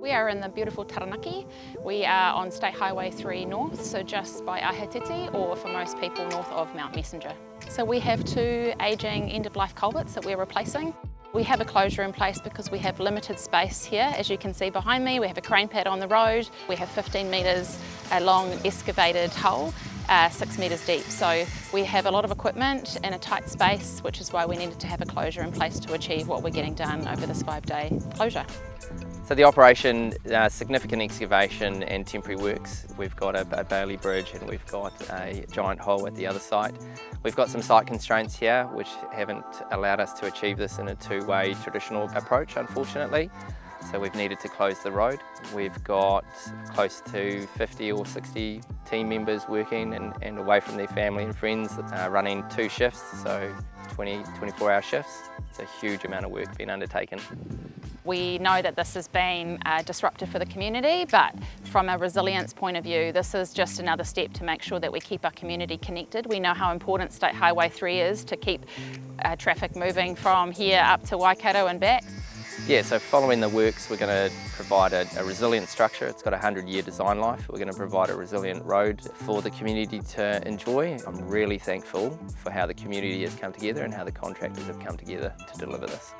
We are in the beautiful Taranaki. We are on State Highway 3 North, so just by Ahetiti, or for most people north of Mount Messenger. So we have two ageing end-of-life culverts that we're replacing. We have a closure in place because we have limited space here. As you can see behind me, we have a crane pad on the road. We have 15 metres a long excavated hole, 6 metres deep. So we have a lot of equipment in a tight space, which is why we needed to have a closure in place to achieve what we're getting done over this 5-day closure. So the operation, significant excavation and temporary works. We've got a Bailey bridge and we've got a giant hole at the other side. We've got some site constraints here which haven't allowed us to achieve this in a two-way traditional approach, unfortunately. So we've needed to close the road. We've got close to 50 or 60 team members working and away from their family and friends, running 2 shifts, so 24-hour shifts. It's a huge amount of work being undertaken. We know that this has been disruptive for the community, but from a resilience point of view, this is just another step to make sure that we keep our community connected. We know how important State Highway 3 is to keep traffic moving from here up to Waikato and back. Yeah, so following the works, we're going to provide a resilient structure. It's got a 100-year design life. We're going to provide a resilient road for the community to enjoy. I'm really thankful for how the community has come together and how the contractors have come together to deliver this.